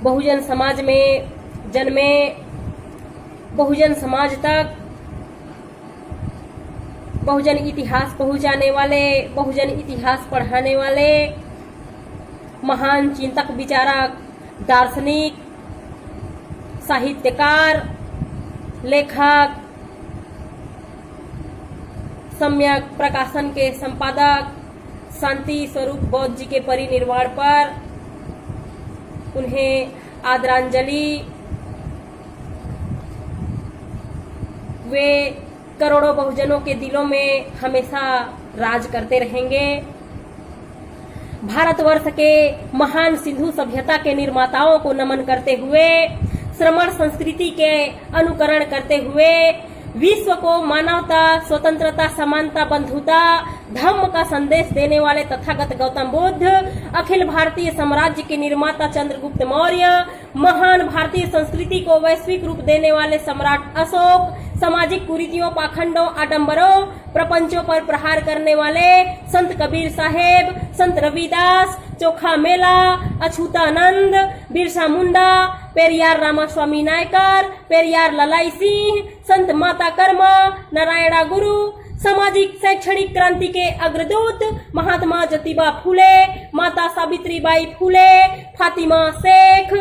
बहुजन समाज में जन्मे, बहुजन समाज तक बहुजन इतिहास पहुंचाने वाले, बहुजन इतिहास पढ़ाने वाले महान चिंतक, विचारक, दार्शनिक, साहित्यकार, लेखक, सम्यक प्रकाशन के संपादक शांति स्वरूप बौद्ध जी के परिनिर्वाण पर उन्हें आदरांजलि। वे करोड़ों बहुजनों के दिलों में हमेशा राज करते रहेंगे। भारतवर्ष के महान सिंधु सभ्यता के निर्माताओं को नमन करते हुए, श्रमण संस्कृति के अनुकरण करते हुए, विश्व को मानवता, स्वतंत्रता, समानता, बंधुता, धम्म का संदेश देने वाले तथागत गौतम बुद्ध, अखिल भारतीय साम्राज्य के निर्माता चंद्रगुप्त मौर्य, महान भारतीय संस्कृति को वैश्विक रूप देने वाले सम्राट अशोक, सामाजिक कुरीतियों, पाखंडों, आडंबरों, प्रपंचों पर प्रहार करने वाले संत कबीर साहेब, संत रविदास, चोखा मेला, अछूतानंद, बिरसा मुंडा, पेरियार रामास्वामी नायकर, पेरियार ललाई सिंह, संत माता कर्मा, नारायणा गुरु, सामाजिक शैक्षणिक क्रांति के अग्रदूत महात्मा ज्योतिबा फूले, माता सावित्रीबाई फूले, फातिमा शेख,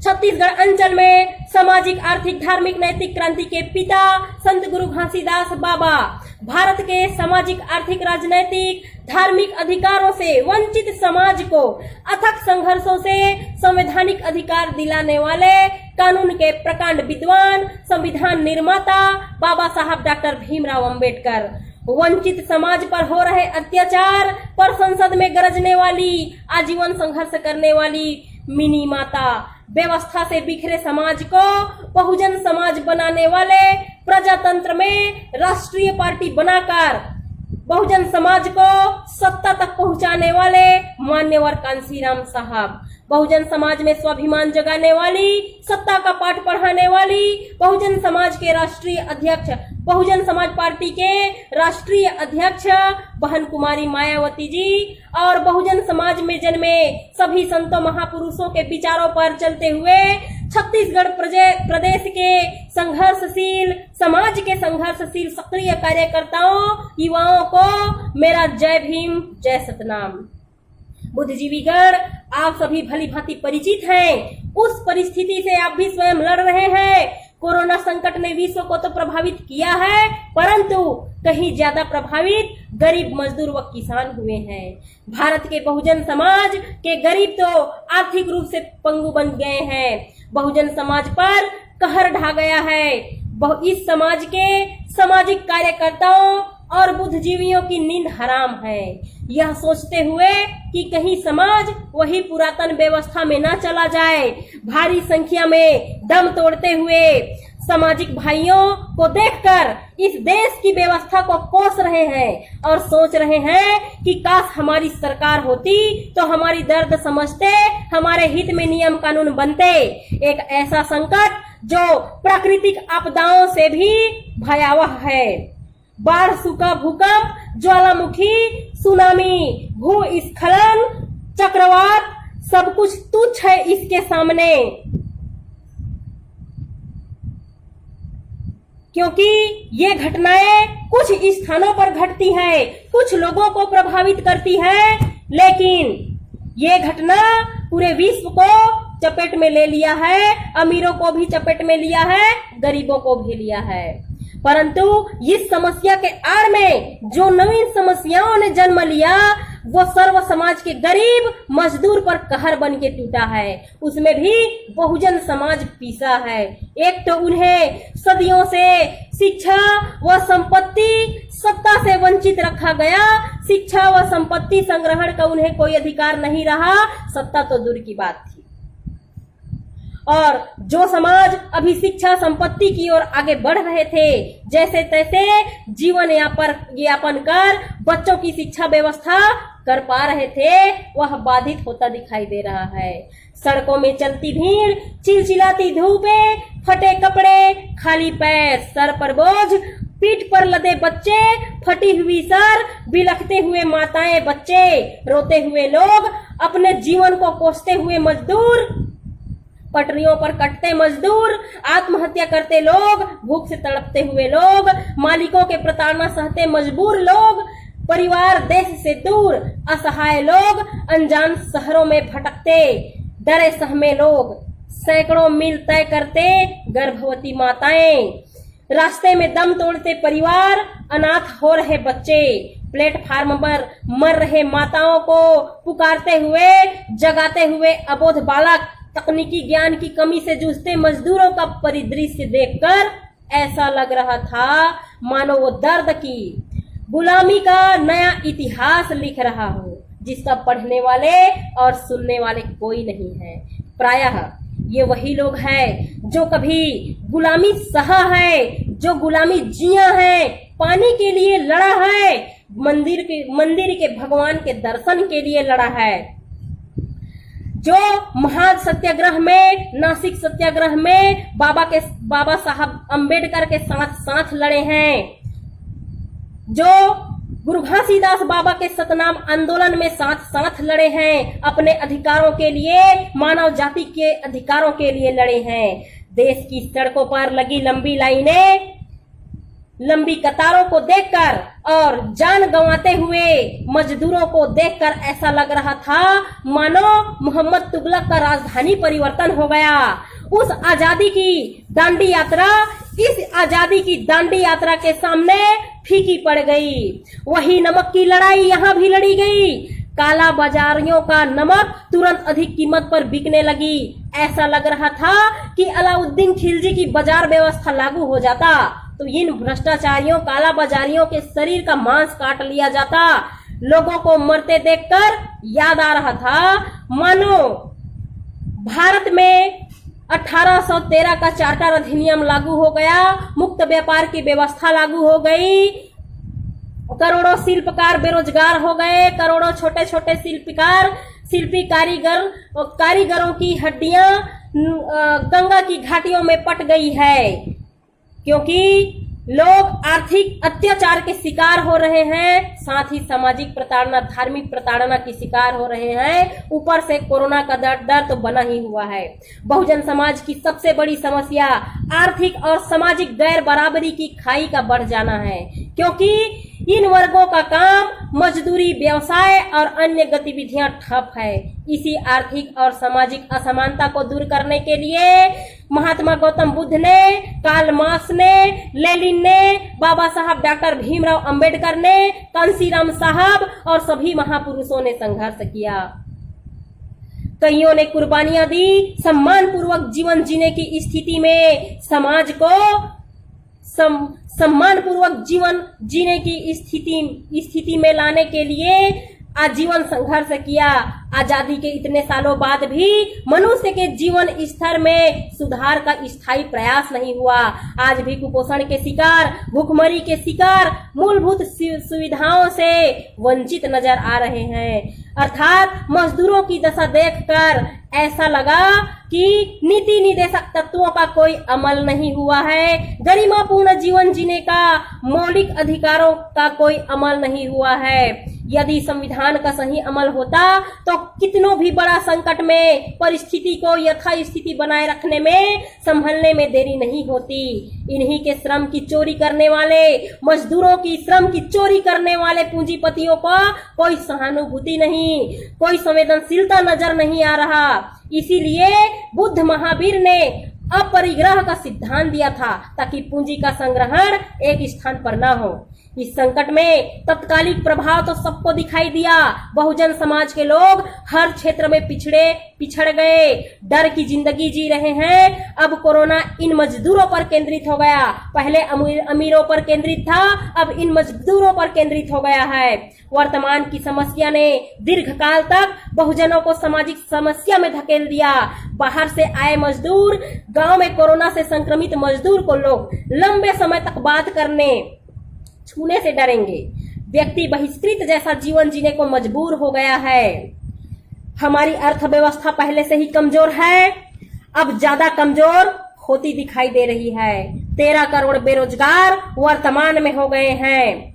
छत्तीसगढ़ अंचल में सामाजिक, आर्थिक, धार्मिक, नैतिक क्रांति के पिता संत गुरु घासीदास बाबा, भारत के सामाजिक, आर्थिक, राजनैतिक, धार्मिक अधिकारों से वंचित समाज को अथक संघर्षों से संवैधानिक अधिकार दिलाने वाले कानून के प्रकांड विद्वान, संविधान निर्माता बाबा साहब डॉक्टर भीमराव अंबेडकर, वंचित समाज पर हो रहे अत्याचार पर संसद में गरजने वाली, आजीवन संघर्ष करने वाली मिनी माता, व्यवस्था से बिखरे समाज को बहुजन समाज बनाने वाले, प्रजातंत्र में राष्ट्रीय पार्टी बनाकर बहुजन समाज को सत्ता तक पहुंचाने वाले मान्यवर कांसीराम साहब, बहुजन समाज में स्वाभिमान जगाने वाली, सत्ता का पाठ पढ़ाने वाली, बहुजन समाज के राष्ट्रीय अध्यक्ष, बहुजन समाज पार्टी के राष्ट्रीय अध्यक्ष बहन कुमारी मायावती जी, और बहुजन समाज में जन्मे सभी संतों महापुरुषों के विचारों पर चलते हुए छत्तीसगढ़ प्रदेश के संघर्षशील, समाज के संघर्षशील सक्रिय कार्यकर्ताओं, युवाओं को मेरा जय भीम, जय सतनाम। बुद्धिजीवीगण आप सभी भली भांति परिचित हैं। उस परिस्थिति से आप भी स्वयं लड़ रहे हैं। कोरोना संकट ने विश्व को तो प्रभावित किया है, परंतु कहीं ज्यादा प्रभावित गरीब, मजदूर व किसान हुए हैं। भारत के बहुजन समाज के गरीब तो आर्थिक रूप से पंगु बन गए हैं। बहुजन समाज पर कहर ढा गया है। इस समाज के सामाजिक कार्यकर्ताओं और बुद्धिजीवियों की नींद हराम है, यह सोचते हुए कि कहीं समाज वही पुरातन व्यवस्था में न चला जाए। भारी संख्या में दम तोड़ते हुए सामाजिक भाइयों को देखकर इस देश की व्यवस्था को कोस रहे हैं और सोच रहे हैं कि काश हमारी सरकार होती तो हमारी दर्द समझते, हमारे हित में नियम कानून बनते। एक ऐसा संकट जो प्राकृतिक आपदाओं से भी भयावह है। बाढ़, सूखा, भूकंप, ज्वालामुखी, सुनामी, भूस्खलन, चक्रवात, सब कुछ तुच्छ है इसके सामने, क्योंकि ये घटनाएं कुछ स्थानों पर घटती है, कुछ लोगों को प्रभावित करती है, लेकिन ये घटना पूरे विश्व को चपेट में ले लिया है। अमीरों को भी चपेट में लिया है, गरीबों को भी लिया है। परंतु इस समस्या के आड़ में जो नवीन समस्याओं ने जन्म लिया वो सर्व समाज के गरीब मजदूर पर कहर बन के टूटा है। उसमें भी बहुजन समाज पीसा है। एक तो उन्हें सदियों से शिक्षा व संपत्ति, सत्ता से वंचित रखा गया। शिक्षा व संपत्ति संग्रहण का उन्हें कोई अधिकार नहीं रहा, सत्ता तो दूर की बात थी। और जो समाज अभी शिक्षा संपत्ति की ओर आगे बढ़ रहे थे, जैसे तैसे जीवन यापन कर बच्चों की शिक्षा व्यवस्था कर पा रहे थे, वह बाधित होता दिखाई दे रहा है। सड़कों में चलती भीड़, चिलचिलाती धूपें, फटे कपड़े, खाली पैर, सर पर बोझ, पीठ पर लदे बच्चे, फटी हुई सर, बिलखते हुए माताएं, बच्चे, रोते हुए लोग, अपने जीवन को कोसते हुए मजदूर, पटरियों पर कटते मजदूर, आत्महत्या करते लोग, भूख से तड़पते हुए लोग, मालिकों के प्रताड़ना सहते मजबूर लोग, परिवार देश से दूर असहाय लोग, अनजान शहरों में भटकते डरे सहमे लोग, सैकड़ों मील तय करते गर्भवती माताएं, रास्ते में दम तोड़ते परिवार, अनाथ हो रहे बच्चे, प्लेटफार्म पर मर रहे माताओं को पुकारते हुए जगाते हुए अबोध बालक, तकनीकी ज्ञान की कमी से जूझते मजदूरों का परिदृश्य देखकर ऐसा लग रहा था मानो वो दर्द की गुलामी का नया इतिहास लिख रहा हो, जिसका पढ़ने वाले और सुनने वाले कोई नहीं है। प्रायः ये वही लोग हैं जो कभी गुलामी सहा है, जो गुलामी जिया है, पानी के लिए लड़ा है, मंदिर के भगवान के दर्शन के लिए लड़ा है, जो महान सत्याग्रह में, नासिक सत्याग्रह में बाबा साहब अम्बेडकर के साथ लड़े हैं, जो गुरु घासीदास बाबा के सतनाम आंदोलन में साथ लड़े हैं, अपने अधिकारों के लिए, मानव जाति के अधिकारों के लिए लड़े हैं। देश की सड़कों पर लगी लंबी लाइनें, लंबी कतारों को देखकर और जान गंवाते हुए मजदूरों को देखकर ऐसा लग रहा था मानो मोहम्मद तुगलक का राजधानी परिवर्तन हो गया। उस आजादी की दांडी यात्रा इस आजादी की दांडी यात्रा के सामने फीकी पड़ गई। वही नमक की लड़ाई यहाँ भी लड़ी गई। काला बाजारियों का नमक तुरंत अधिक कीमत पर बिकने लगी। ऐसा लग रहा था कि अलाउद्दीन खिलजी की बाजार व्यवस्था लागू हो जाता तो इन भ्रष्टाचारियों, काला बाजारियों के शरीर का मांस काट लिया जाता। लोगों को मरते देखकर याद आ रहा था मानो भारत में 1813 का चार्टर अधिनियम लागू हो गया, मुक्त व्यापार की व्यवस्था लागू हो गई, करोड़ों शिल्पकार बेरोजगार हो गए, करोड़ों छोटे छोटे शिल्पी कारीगरों की हड्डियां गंगा की घाटियों में पट गई है, क्योंकि लोग आर्थिक अत्याचार के शिकार हो रहे हैं, साथ ही सामाजिक प्रताड़ना, धार्मिक प्रताड़ना की शिकार हो रहे हैं। ऊपर से कोरोना का डर तो बना ही हुआ है। बहुजन समाज की सबसे बड़ी समस्या आर्थिक और सामाजिक गैर बराबरी की खाई का बढ़ जाना है, क्योंकि इन वर्गों का काम, मजदूरी, व्यवसाय और अन्य गतिविधियां ठप है। इसी आर्थिक और सामाजिक असमानता को दूर करने के लिए महात्मा गौतम बुद्ध ने, कार्ल मार्क्स ने, लेनिन ने, बाबा साहब डॉक्टर भीमराव अंबेडकर ने, कांशीराम साहब और सभी महापुरुषों ने संघर्ष किया। कईयों ने कुर्बानियां दी। सम्मान पूर्वक जीवन जीने की स्थिति में समाज को सम्मान पूर्वक जीवन जीने की स्थिति में लाने के लिए आजीवन संघर्ष किया। आजादी के इतने सालों बाद भी मनुष्य के जीवन स्तर में सुधार का स्थायी प्रयास नहीं हुआ। आज भी कुपोषण के शिकार, भूखमरी के शिकार, मूलभूत सुविधाओं से वंचित नजर आ रहे हैं। अर्थात मजदूरों की दशा देखकर ऐसा लगा कि नीति निदेशक तत्वों का कोई अमल नहीं हुआ है, गरिमापूर्ण जीवन जीने का मौलिक अधिकारों का कोई अमल नहीं हुआ है। यदि संविधान का सही अमल होता तो कितनों भी बड़ा संकट में परिस्थिति को यथास्थिति बनाए रखने में, संभलने में देरी नहीं होती। इन्हीं के श्रम की चोरी करने वाले, मजदूरों की श्रम की चोरी करने वाले पूंजीपतियों को कोई सहानुभूति नहीं, कोई संवेदनशीलता नजर नहीं आ रहा। इसीलिए बुद्ध महावीर ने अपरिग्रह का सिद्धांत दिया था, ताकि पूंजी का संग्रहण एक स्थान पर न हो। इस संकट में तत्कालिक प्रभाव तो सबको दिखाई दिया। बहुजन समाज के लोग हर क्षेत्र में पिछड़ गए, डर की जिंदगी जी रहे हैं। अब कोरोना इन मजदूरों पर केंद्रित हो गया। पहले अमीरों पर केंद्रित था, अब इन मजदूरों पर केंद्रित हो गया है। वर्तमान की समस्या ने दीर्घकाल तक बहुजनों को सामाजिक समस्या में धकेल दिया। बाहर से आए मजदूर, गांव में कोरोना से संक्रमित मजदूर को लोग लंबे समय तक बात करने, छूने से डरेंगे। व्यक्ति बहिष्कृत जैसा जीवन जीने को मजबूर हो गया है। हमारी अर्थव्यवस्था पहले से ही कमजोर है, अब ज्यादा कमजोर होती दिखाई दे रही है। 13 करोड़ बेरोजगार वर्तमान में हो गए हैं।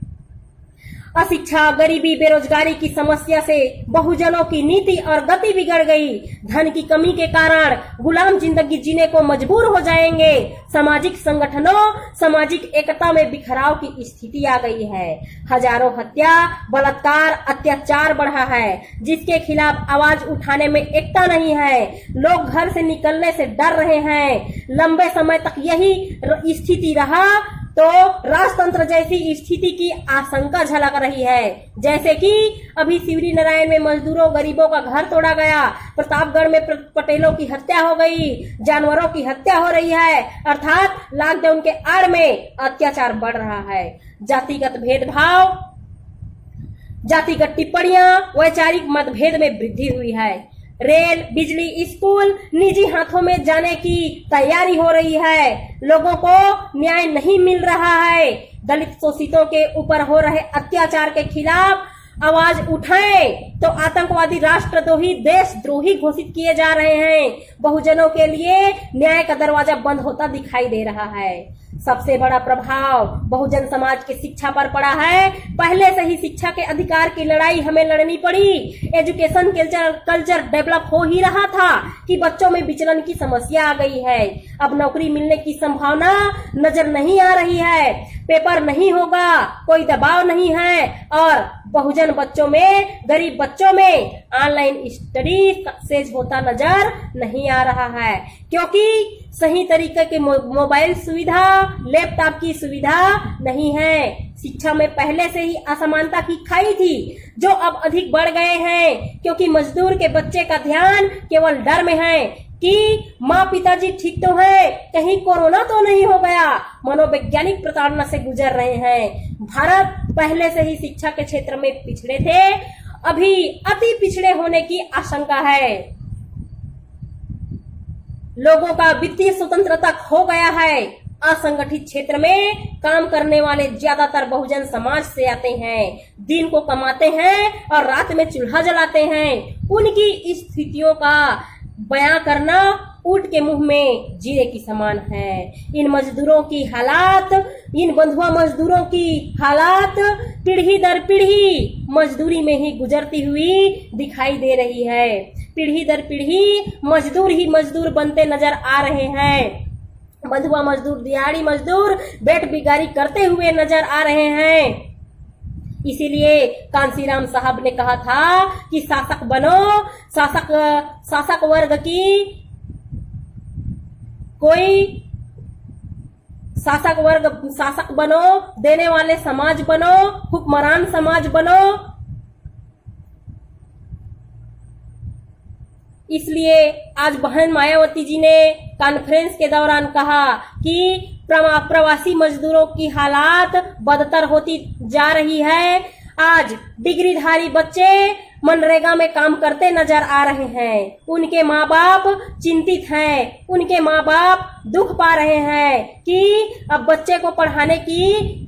अशिक्षा, गरीबी, बेरोजगारी की समस्या से बहुजनों की नीति और गति बिगड़ गई। धन की कमी के कारण गुलाम जिंदगी जीने को मजबूर हो जाएंगे। सामाजिक संगठनों, सामाजिक एकता में बिखराव की स्थिति आ गई है। हजारों हत्या, बलात्कार, अत्याचार बढ़ा है, जिसके खिलाफ आवाज उठाने में एकता नहीं है। लोग घर से निकलने से डर रहे हैं। लंबे समय तक यही स्थिति रहा तो राजतंत्र जैसी स्थिति की आशंका झलक रही है। जैसे कि अभी शिवरी नारायण में मजदूरों, गरीबों का घर तोड़ा गया, प्रतापगढ़ में पटेलों की हत्या हो गई, जानवरों की हत्या हो रही है, अर्थात लॉकडाउन के आड़ में अत्याचार बढ़ रहा है। जातिगत भेदभाव, जातिगत टिप्पणियां, वैचारिक मतभेद में वृद्धि हुई है। रेल, बिजली, स्कूल निजी हाथों में जाने की तैयारी हो रही है। लोगों को न्याय नहीं मिल रहा है। दलित शोषितों के ऊपर हो रहे अत्याचार के खिलाफ आवाज उठाएं तो आतंकवादी, राष्ट्रद्रोही, देशद्रोही घोषित किए जा रहे हैं। बहुजनों के लिए न्याय का दरवाजा बंद होता दिखाई दे रहा है। सबसे बड़ा प्रभाव बहुजन समाज की शिक्षा पर पड़ा है। पहले से ही शिक्षा के अधिकार की लड़ाई हमें लड़नी पड़ी। एजुकेशन कल्चर डेवलप हो ही रहा था कि बच्चों में विचलन की समस्या आ गई है। अब नौकरी मिलने की संभावना नजर नहीं आ रही है। पेपर नहीं होगा, कोई दबाव नहीं है और बहुजन बच्चों में, गरीब बच्चों में ऑनलाइन स्टडी सक्सेस होता नजर नहीं आ रहा है, क्योंकि सही तरीके के मोबाइल सुविधा, लैपटॉप की सुविधा नहीं है। शिक्षा में पहले से ही असमानता की खाई थी, जो अब अधिक बढ़ गए हैं, क्योंकि मजदूर के बच्चे का ध्यान केवल डर में है कि माँ पिताजी ठीक तो है, कहीं कोरोना तो नहीं हो गया। मनोवैज्ञानिक प्रताड़ना से गुजर रहे हैं। भारत पहले से ही शिक्षा के क्षेत्र में पिछड़े थे, अभी अति पिछड़े होने की आशंका है। लोगों का वित्तीय स्वतंत्रता खो गया है। असंगठित क्षेत्र में काम करने वाले ज्यादातर बहुजन समाज से आते हैं, दिन को कमाते हैं और रात में चूल्हा जलाते हैं। उनकी स्थितियों का बयां करना ऊंट के मुंह में जीरे की समान है। इन मजदूरों की हालात, इन बंधुआ मजदूरों की हालात पीढ़ी दर पीढ़ी मजदूरी में ही गुजरती हुई दिखाई दे रही है। पीढ़ी दर पीढ़ी मजदूर ही मजदूर बनते नजर आ रहे हैं। बंधुआ मजदूर, दिहाड़ी मजदूर बेट बिगारी करते हुए नजर आ रहे हैं। इसीलिए कांसीराम साहब ने कहा था कि शासक बनो, शासक वर्ग की कोई शासक बनो, देने वाले समाज बनो, हुक्मरान समाज बनो। इसलिए आज बहन मायावती जी ने कॉन्फ्रेंस के दौरान कहा कि प्रवासी मजदूरों की हालात बदतर होती जा रही है। आज डिग्रीधारी बच्चे मनरेगा में काम करते नजर आ रहे हैं। उनके माँ बाप चिंतित हैं, उनके माँ बाप दुख पा रहे हैं कि अब बच्चे को पढ़ाने की